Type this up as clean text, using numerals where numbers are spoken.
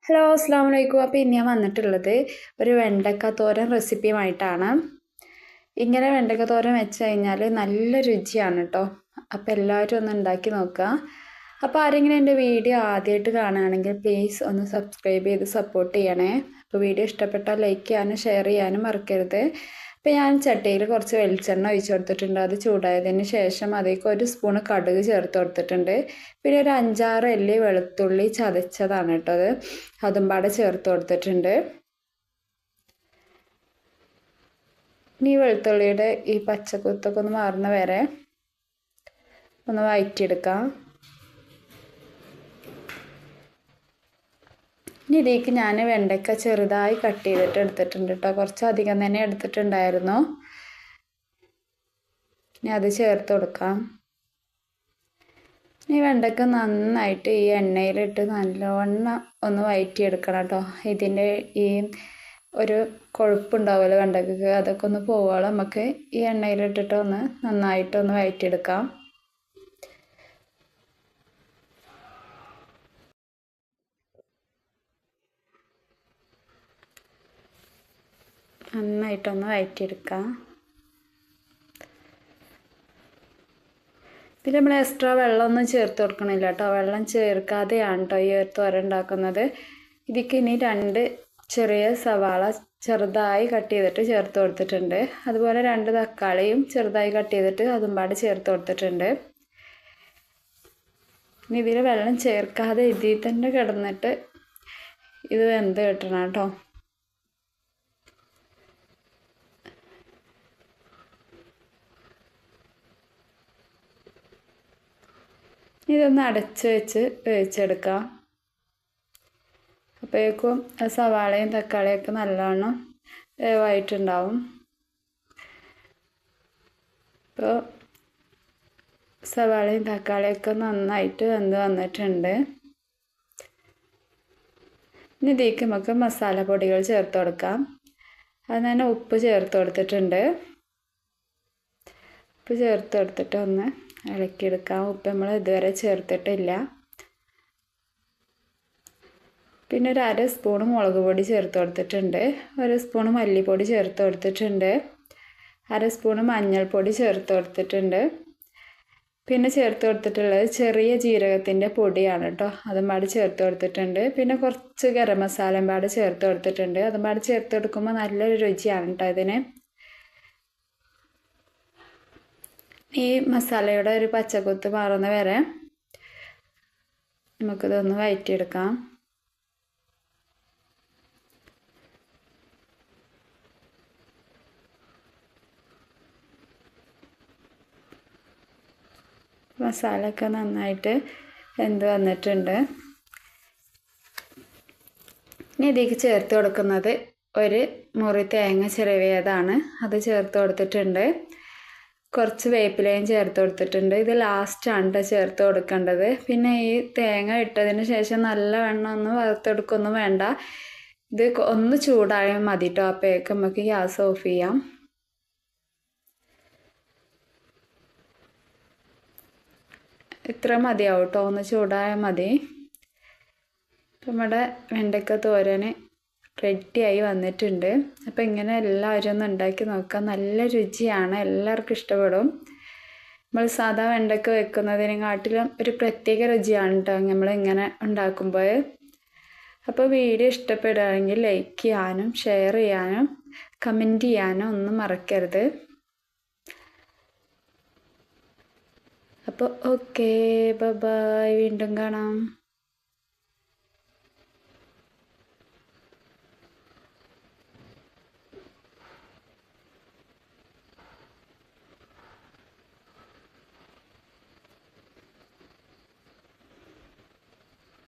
Hello അസ്സാം വലൈക്കും. അപ്പോൾ ഇന്ന് ഞാൻ വന്നിട്ടുള്ളത് ഒരു വെണ്ടക്ക തോരൻ റെസിപ്പിയുമായിട്ടാണ്. ഇങ്ങനെ വെണ്ടക്ക തോരൻ വെച്ച് കഴിഞ്ഞാൽ നല്ല രുചിയാണ് കേട്ടോ. അപ്പോൾ എല്ലാവരും ഒന്ന് ഉണ്ടാക്കി നോക്കുക. അപ്പോൾ ആരെങ്കിലും എൻ്റെ വീഡിയോ ആദ്യമായിട്ട് കാണുകയാണെങ്കിൽ പ്ലീസ് ഒന്ന് സബ്സ്ക്രൈബ് ചെയ്ത് സപ്പോർട്ട് ചെയ്യണേ. അപ്പോൾ വീഡിയോ ഇഷ്ടപ്പെട്ടാൽ ലൈക്ക് ചെയ്യാനും ഷെയർ ചെയ്യാനും മറക്കരുത്. അപ്പോൾ ഞാൻ ചട്ടിയിൽ കുറച്ച് വെളിച്ചെണ്ണ ഒഴിച്ച് കൊടുത്തിട്ടുണ്ട്. അത് ചൂടായതിന് ശേഷം അതിലേക്ക് 1 സ്പൂൺ കടുക് ചേർത്ത് കൊടുത്തിട്ടുണ്ട്. പിന്നെ ഒരു 5-6 അല്ലി വെളുത്തുള്ളി ചതച്ചതാണ് കേട്ടോ അത്. അതും പാടെ ചേർത്ത് കൊടുത്തിട്ടുണ്ട്. ഇനി വെളുത്തുള്ളിയുടെ ഈ പച്ചക്കുത്തൊക്കെ ഒന്ന് മാറുന്ന വരെ ഒന്ന് വഴറ്റിയെടുക്കാം. ഇനി ഇതിലേക്ക് ഞാൻ വെണ്ടയ്ക്ക ചെറുതായി കട്ട് ചെയ്തിട്ട് എടുത്തിട്ടുണ്ട് കേട്ടോ. കുറച്ചധികം തന്നെ എടുത്തിട്ടുണ്ടായിരുന്നു. ഇനി അത് ചേർത്ത് കൊടുക്കാം. ഈ വെണ്ടയ്ക്ക നന്നായിട്ട് ഈ എണ്ണയിലിട്ട് നല്ലവണ്ണം ഒന്ന് വഴറ്റിയെടുക്കണം കേട്ടോ. ഇതിൻ്റെ ഈ ഒരു കൊഴുപ്പുണ്ടാവുമല്ലോ വെണ്ടയ്ക്കക്ക്, അതൊക്കെ ഒന്ന് പോവുകയുള്ളൂ. നമുക്ക് ഈ എണ്ണയിലിട്ടിട്ട് ഒന്ന് നന്നായിട്ടൊന്ന് വഴറ്റിയെടുക്കാം. നന്നായിട്ടൊന്ന് വഴറ്റിയെടുക്കാം. ഇതിൽ നമ്മൾ എക്സ്ട്രാ വെള്ളമൊന്നും ചേർത്ത് കൊടുക്കണില്ല കേട്ടോ. വെള്ളം ചേർക്കാതെയാണ് കേട്ടോ ഈ തോരൻ ഉണ്ടാക്കുന്നത്. ഇതിലേക്ക് ഇനി 2 ചെറിയ സവാള ചെറുതായി കട്ട് ചെയ്തിട്ട് ചേർത്ത് കൊടുത്തിട്ടുണ്ട്. അതുപോലെ 2 തക്കാളിയും ചെറുതായി കട്ട് ചെയ്തിട്ട് അതും പാടെ ചേർത്ത് കൊടുത്തിട്ടുണ്ട്. ഇനി ഇതിൽ വെള്ളം ചേർക്കാതെ ഇതിൽ തന്നെ കിടന്നിട്ട് ഇത് വെന്ത് കിട്ടണം കേട്ടോ. ഇതൊന്ന് അടച്ച് വെച്ച് വേവിച്ചെടുക്കാം. അപ്പോഴേക്കും സവാളയും തക്കാളിയൊക്കെ നല്ലവണ്ണം വേവായിട്ടുണ്ടാവും. ഇപ്പോൾ സവാളയും തക്കാളിയൊക്കെ നന്നായിട്ട് വെന്ത് വന്നിട്ടുണ്ട്. ഇനി ഇതിലേക്ക് നമുക്ക് മസാലപ്പൊടികൾ ചേർത്ത് കൊടുക്കാം. അത് ഞാൻ ഉപ്പ് ചേർത്ത് കൊടുത്തിട്ടുണ്ട്. ഉപ്പ് ചേർത്ത് കൊടുത്തിട്ട് ഒന്ന് ഇളക്കിയെടുക്കാം. ഉപ്പ് നമ്മൾ ഇതുവരെ ചേർത്തിട്ടില്ല. പിന്നെ ഒരു 1/2 സ്പൂൺ മുളക് പൊടി ചേർത്ത് കൊടുത്തിട്ടുണ്ട്. 1 സ്പൂൺ മല്ലിപ്പൊടി ചേർത്ത് കൊടുത്തിട്ടുണ്ട്. 1/2 സ്പൂൺ മഞ്ഞൾപ്പൊടി ചേർത്ത് കൊടുത്തിട്ടുണ്ട്. പിന്നെ ചേർത്ത് കൊടുത്തിട്ടുള്ളത് ചെറിയ ജീരകത്തിൻ്റെ പൊടിയാണ് കേട്ടോ. അതും പാടെ ചേർത്ത് കൊടുത്തിട്ടുണ്ട്. പിന്നെ കുറച്ച് ഗരം മസാലയും പാടെ ചേർത്ത് കൊടുത്തിട്ടുണ്ട്. അതും പാടെ ചേർത്ത് കൊടുക്കുമ്പോൾ നല്ലൊരു രുചിയാണ് കേട്ടോ ഇതിന്. ഈ മസാലയുടെ ഒരു പച്ചക്കുത്ത് മാറുന്ന വരെ നമുക്കിതൊന്ന് വഴറ്റിയെടുക്കാം. മസാലയൊക്കെ നന്നായിട്ട് വെന്ത് വന്നിട്ടുണ്ട്. ഇനി ഇതിലേക്ക് ചേർത്ത് കൊടുക്കുന്നത് 1 മുറി തേങ്ങ ചിരവിയതാണ്. അത് ചേർത്ത് കൊടുത്തിട്ടുണ്ട്. കുറച്ച് വേപ്പിലയും ചേർത്ത് കൊടുത്തിട്ടുണ്ട്. ഇത് ലാസ്റ്റാണ് ചേർത്ത് കൊടുക്കേണ്ടത്. പിന്നെ ഈ തേങ്ങ ഇട്ടതിന് ശേഷം നല്ലവണ്ണം ഒന്ന് വറുത്തെടുക്കൊന്നും വേണ്ട. ഇത് ഒന്ന് ചൂടായാൽ മതി കേട്ടോ. അപ്പോഴേക്കും നമുക്ക് ഗ്യാസ് ഓഫ് ചെയ്യാം. ഇത്ര മതിയാവും കേട്ടോ. ഒന്ന് ചൂടായാൽ മതി. നമ്മുടെ വെണ്ടയ്ക്ക തോരന് റെഡിയായി വന്നിട്ടുണ്ട്. അപ്പോൾ ഇങ്ങനെ എല്ലാവരും ഒന്ന് ഉണ്ടാക്കി നോക്കുക. നല്ല രുചിയാണ്, എല്ലാവർക്കും ഇഷ്ടപ്പെടും. നമ്മൾ സാധാ വെണ്ടയ്ക്ക വെക്കുന്നതിനെക്കാട്ടിലും ഒരു പ്രത്യേക രുചിയാണ് കേട്ടോ നമ്മളിങ്ങനെ ഉണ്ടാക്കുമ്പോൾ. അപ്പോൾ വീഡിയോ ഇഷ്ടപ്പെടുകയാണെങ്കിൽ ലൈക്ക് ചെയ്യാനും ഷെയർ ചെയ്യാനും കമൻറ്റ് ചെയ്യാനും ഒന്നും മറക്കരുത്. അപ്പോൾ ഓക്കേ, ബൈ, വീണ്ടും കാണാം.